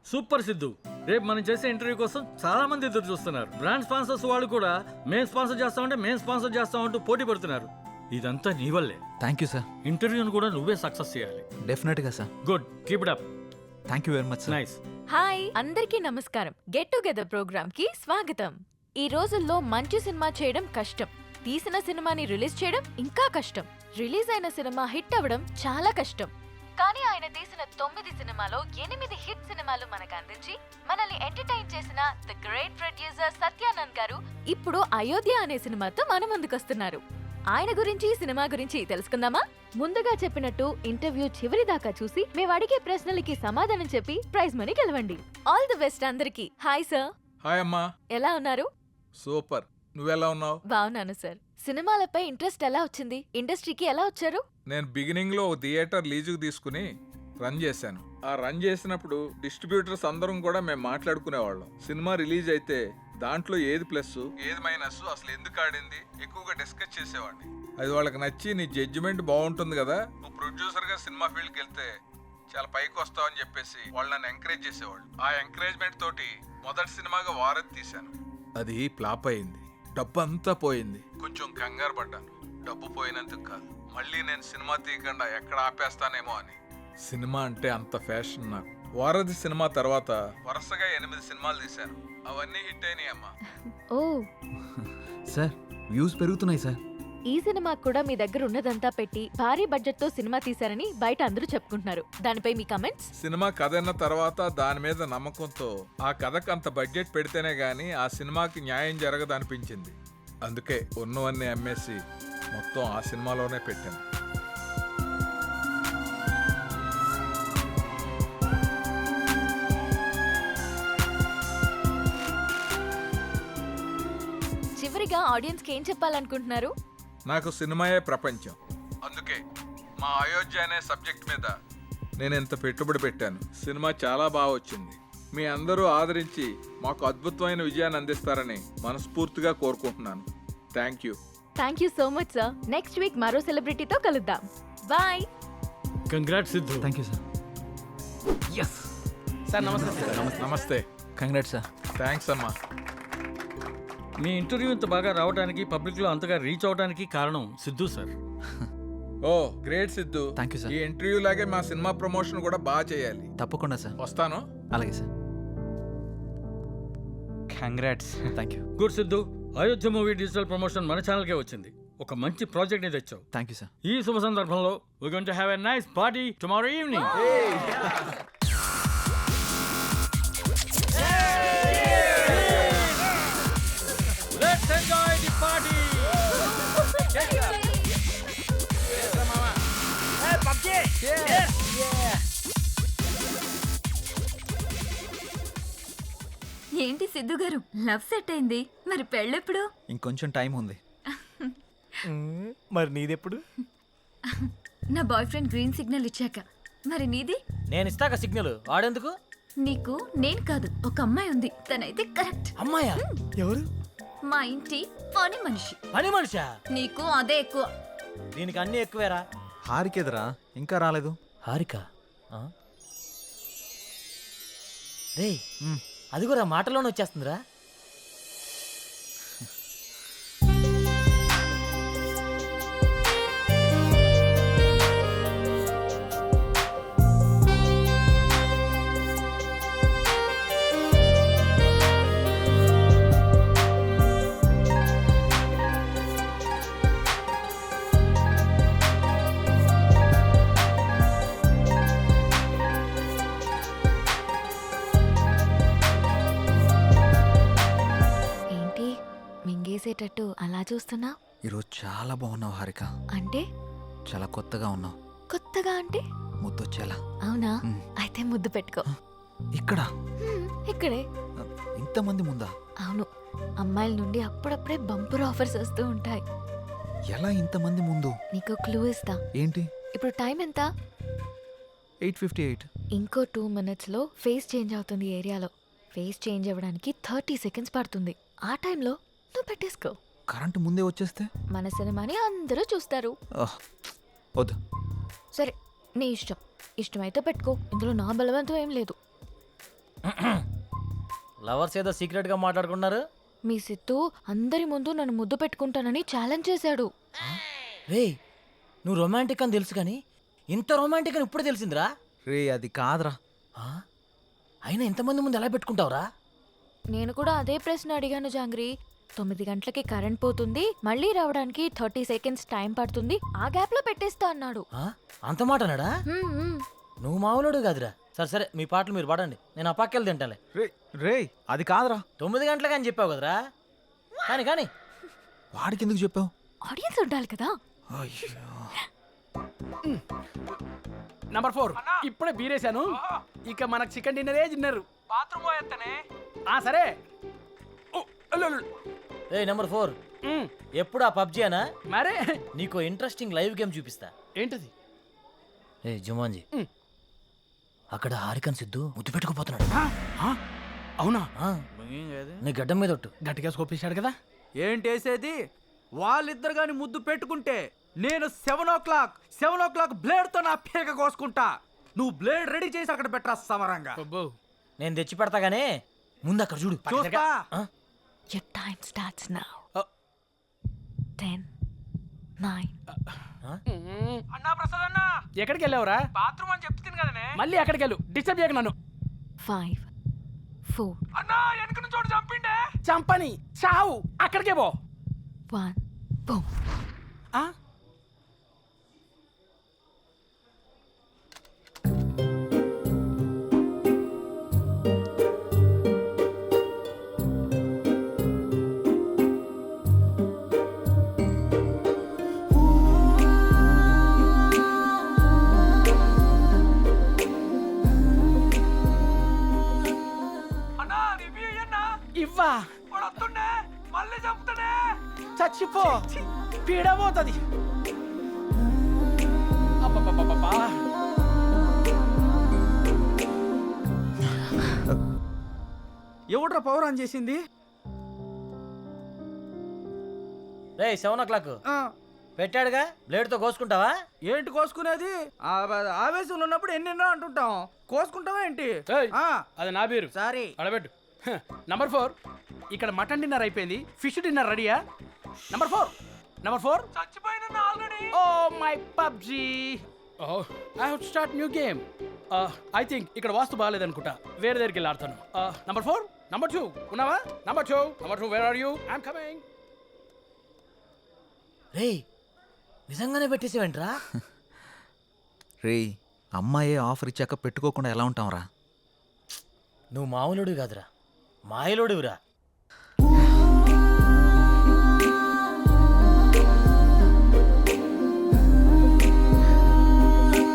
Super Siddhu. రేపు మనం చేసే ఇంటర్వ్యూ కోసం చాలా మంది ఎదురు చూస్తున్నారు. బ్రాండ్ స్పాన్సర్స్ వాళ్ళు కూడా మేము స్పాన్సర్ చేస్తామంటే మేము స్పాన్సర్ చేస్తామంటూ పోటీ పడుతున్నారు. ఇదంతా నీ వల్లే. Thank you sir. ఇంటర్వ్యూను కూడా నువ్వే సక్సెస్ చేయాలి. డెఫినెట్గా sir. Good, keep it up. Thank you very much sir. Nice. Hi అందరికీ నమస్కారం. గెట్ టుగెదర్ ప్రోగ్రామ్ కి స్వాగతం. ఈ రోజుల్లో మంచి సినిమా చేయడం కష్టం, తీసిన సినిమాని రిలీజ్ చేయడం ఇంకా కష్టం, రిలీజ్ అయిన సినిమా హిట్ అవ్వడం చాలా కష్టం. కానీ ఆయన తీసిన 9 సినిమాలో 8 హిట్ సినిమాలు మనకు అందించి మనల్ని ఎంటర్టైన్ చేసిన ది గ్రేట్ ప్రొడ్యూసర్ సత్యానంద్ గారు ఇప్పుడు అయోధ్య అనే సినిమాతో మన ముందుకొస్తున్నారు. ఆయన గురించి సినిమా గురించి తెలుసుకుందామా? ముందుగా చెప్పినట్టు ఇంటర్వ్యూ చివరి దాకా చూసి మేము అడిగే ప్రశ్నలకి సమాధానం చెప్పి ప్రైజ్ మనీ గెలవండి. ఆల్ ది బెస్ట్ అందరికి. Hi sir. హాయ్ అమ్మా. ఎలా ఉన్నారు? సూపర్. నువ్వెలా ఉన్నావు? బాగున్నాను సార్. సినిమాలపై ఇంట్రెస్ట్ ఎలా వచ్చింది? ఇండస్ట్రీకి ఎలా వచ్చారు? నేను బిగినింగ్ లో థియేటర్ లీజుకు తీసుకుని రన్ చేశాను. ఆ రన్ చేసినప్పుడు డిస్ట్రిబ్యూటర్స్ అందరం కూడా మేము మాట్లాడుకునేవాళ్ళం. సినిమా రిలీజ్ అయితే దాంట్లో ఏది ప్లస్ ఏది మైనస్, అసలు ఎందుకు ఆడింది ఎక్కువగా డిస్కస్ చేసేవాడిని. అది వాళ్ళకి నచ్చి నీ జడ్జిమెంట్ బాగుంటుంది కదా, నువ్వు ప్రొడ్యూసర్ గా సినిమా ఫీల్డ్కి వెళ్తే చాలా పైకి వస్తావు అని చెప్పేసి వాళ్ళు నన్ను ఎంకరేజ్ చేసేవాళ్ళు. ఆ ఎంకరేజ్మెంట్ తోటి మొదటి సినిమాగా వారధి తీశాను. అది ఫ్లాప్ అయింది, డబ్బు అంతా పోయింది. కొంచెం కంగారు పడ్డాను, డబ్బు పోయినందుకు కాదు, మళ్ళీ నేను సినిమా తీయకుండా ఎక్కడ ఆపేస్తానేమో అని. సినిమా అంటే అంత ఫ్యాషన్ నాకు. వారధి సినిమా తర్వాత వరుసగా 8 సినిమాలు తీశాను. అవన్నీ హిట్ అయినాయి అమ్మా. ఓ, సార్ వ్యూస్ పెరుగుతున్నాయి సార్. ఈ సినిమా కూడా మీ దగ్గర ఉన్నదంతా పెట్టి భారీ బడ్జెట్ తో సినిమా తీశారని బయట అందరూ చెప్పుకుంటున్నారు. దానిపై మీ కమెంట్స్? సినిమా కథ అన్న తర్వాత దాని మీద నమ్మకంతో ఆ కథకు అంత బడ్జెట్ పెడితేనే గానీ ఆ సినిమాకి న్యాయం జరగదనిపించింది. అందుకే ఉన్నవన్నీ అమ్మేసి మొత్తం ఆ సినిమాలోనే పెట్టాను. చివరిగా ఆడియన్స్ కి ఏం చెప్పాలనుకుంటున్నారు? నాకు సినిమాయే ప్రపంచం. అందుకే మా అయోధ్య అనే సబ్జెక్ట్ మీద నేను ఎంత పెట్టుబడి పెట్టాను. సినిమా చాలా బాగా వచ్చింది. మీ అందరూ ఆదరించి మాకు అద్భుతమైన విజయాన్ని అందిస్తారని మనస్ఫూర్తిగా కోరుకుంటున్నాను. Thank you. Thank you so much sir. Next week మరో సెలబ్రిటీతో కలుద్దాం. Bye. Congrats Siddhu. Thank you sir. Yes sir నమస్తే సార్. నమస్తే. Congrats sir. థ్యాంక్స్ అమ్మా. మీ ఇంటర్వ్యూ ఇంత బాగా రావడానికి, పబ్లిక్ లో అంతగా రీచ్ అవడానికి కారణం Siddhu sir. Oh great Siddhu. Thank you sir. ఈ ఇంటర్వ్యూ లాగే మా సినిమా ప్రమోషన్ కూడా బాగా చేయాలి. తప్పకుండా సార్. వస్తాను. అలాగే sir. Congrats. Thank you. Good Siddhu. Ayodhya movie digital promotion మన ఛానల్కే వచ్చింది. ఒక మంచి ప్రాజెక్ట్ ని తెచ్చావు. Thank you sir. ఈ శుభ సందర్భంలో we're going to have a nice party tomorrow evening. Let's enjoy the party. ఏంటి సిద్ధు గారు, లవ్ సెట్ అయింది, మరి పెళ్ళెప్పుడు? ఇంకొంచెం టైం ఉంది. మరి నీదెప్పుడు? నా బాయ్ ఫ్రెండ్ గ్రీన్ సిగ్నల్ ఇచ్చాక. మరి నీది? నేను ఇస్తాక సిగ్నల్ ఆడేందుకు? నీకు నేను కాదు, ఒక అమ్మాయి ఉంది, తనైతే కరెక్ట్. అమ్మాయా? ఎవరు? మా ఇంటి పని మనిషి. పని మనిషా? నీకు అదే ఎక్కువ. దీనికి అన్ని ఎక్కువేరా. హారికేదరా ఇంకా రాలేదు. హారిక రే, అది కూడా మాటలోనే వచ్చేస్తుందిరా. మింగేసేటట్టు అలా చూస్తున్నా? ఈరోజు చాలా బాగున్నావు హారిక. అంటే? చాలా కొత్తగా ఉన్నావు. కొత్తగా అంటే? ముద్దొచ్చేలా. అవునా? అయితే ముద్దు పెట్టుకో. ఇక్కడ ఇక్కడే. ఇంతమంది ముందా? అవును, అమ్మాయిల నుండి అప్పుడప్పుడే బంపర్ ఆఫర్స్ వస్తూ ఉంటాయి. ఎలా ఇంతమంది ముందు? నీకు క్లూ ఇస్తా. ఏంటి? ఇప్పుడు టైం ఎంత? 8:58. ఇంకో 2 minutes లో ఫేస్ చేంజ్ అవుతుంది ఏరియాలో. ఫేస్ చేంజ్ అవ్వడానికి 30 seconds పడుతుంది. ఆ టైంలో నువ్వు పెట్టేసుకో. కరెంటు ముందే వచ్చేస్తే? మన సినిమాని అందరూ చూస్తారు. వద్దు. సరే నీ ఇష్టం. ఇష్టమైతే పెట్టుకో, ఇందులో నా బలవంతం ఏం లేదు. లవర్స్ ఏదో సీక్రెట్ గా మాట్లాడుకున్నారు. మీ సిత్తు అందరి ముందు నన్ను ముద్దు పెట్టుకుంటానని ఛాలెంజ్ చేశాడు. రే నువ్వు రొమాంటిక్ అని తెలుసు కానీ ఇంత రొమాంటిక్ అని ఇప్పుడు తెలిసిందిరా. రే అది కాదురా. ఆ? అయినా ఇంతమంది ముందు ఎలా పెట్టుకుంటావురా? నేను కూడా అదే ప్రశ్న అడిగాను జాంగ్రీ. 9 గంటలకి కరెంట్ పోతుంది, మళ్ళీ రావడానికి 30 సెకండ్స్ టైం పడుతుంది, ఆ గ్యాప్ లో పెట్టేస్తా అన్నాడు. ఆ? అంత మాట అన్నాడా? హ్మ్. నువ్వు మామూలుడు కాదురా. సరే సరే మీ పాటలు మీరు పాడండి, నేను ఆ పక్కెళ్ళి తింటాలే. రే రే అది కాదురా. 9 గంటలకు అని చెప్పావు కదరా. కానీ కానీ వాడికి ఎందుకు చెప్పావు? ఆడియన్స్ ఉండాలి కదా. నంబర్ 4 ఇప్పుడే బీరేశాను. ఇక మనకు చికెన్ డిన్నరే తిన్నారు. బాత్రూమ్ పోయేస్తానే. సరే. ఏ నెంబర్ 4 ఎప్పుడు ఆ పబ్జీ అనా? మరే నీకు ఇంట్రెస్టింగ్ లైవ్ గేమ్ చూపిస్తా. ఏంటిది? ఏ జుమాన్జీ, అక్కడ హారికన్ సిద్ధు ముద్దు పెట్టుకుపోతున్నాడు. అవునా? ఆ, నీ గడ్డం మీద ఒట్టు. గట్టిగా స్కోపేశాడు కదా. ఏంటేసేది? వాళ్ళిద్దరు గాని ముద్దు పెట్టుకుంటే నేను 7 o'clock బ్లేడ్ తో నా పీక కోసుకుంటా. నువ్వు బ్లేడ్ రెడీ చేసి అక్కడ పెట్టరా సమరంగా. అబ్బో. నేను తెచ్చి పెడతా గానీ ముందు అక్కడ చూడు. చూస్తా. ఆ? Your time starts now. Oh. 10, 9. అన్నా ప్రసాద్ అన్నా, ఎక్కడికి వెళ్ళావురా? బాత్రూమ్ అని చెప్తుంది కదనే. మళ్ళీ ఎక్కడికి వెళ్ళు, డిస్టర్బ్ చేయకు నన్ను. 5, 4, అన్నా వెనక చోటు చంపిండే. చంపని చావు, అక్కడికే పో. 1, boom. ఆ? అన్నా రివ్యూ అన్నా. ఇవ్వా వాడు వస్తుండే మళ్ళీ చంపుతాడే. చచ్చిపో, పీడబోతుంది. అబ్బబ్బబ్బబ్బా. ఎవడ్రా పవర్ ఆన్ చేసింది? రే 7 o'clock పెట్టాడుగా, బ్లేడ్ తో కోసుకుంటావా? ఏంటి కోసుకునేది? ఆవేశంలో ఉన్నప్పుడు ఎన్నెన్నో అంటుంటాం. కోసుకుంటావా ఏంటి? ఏయ్, అది నా పేరు. సారీ. అడబెట్టు. నంబర్ 4 ఇక్కడ మటన్ డిన్నర్ అయిపోయింది, ఫిష్ డిన్నర్ రెడీయా? నంబర్ 4 చచ్చిపోయిన already. Oh my PUBG. I have start new game. I think ఇక్కడ వాస్తు బాగాలేదనుకుంటా, వేరే దగ్గరికి వెళ్ళి ఆడతాను. నంబర్ 4 నంబర్ 2 ఉన్నావా? Number 2 where are you? I'm coming. రే నిజంగానే పెట్టేసేవేంట్రా? రే అమ్మాయే ఆఫర్ ఇచ్చాక పెట్టుకోకుండా ఎలా ఉంటాంరా? నువ్వు మామూలుడు కాదురా, మాయలోడురా.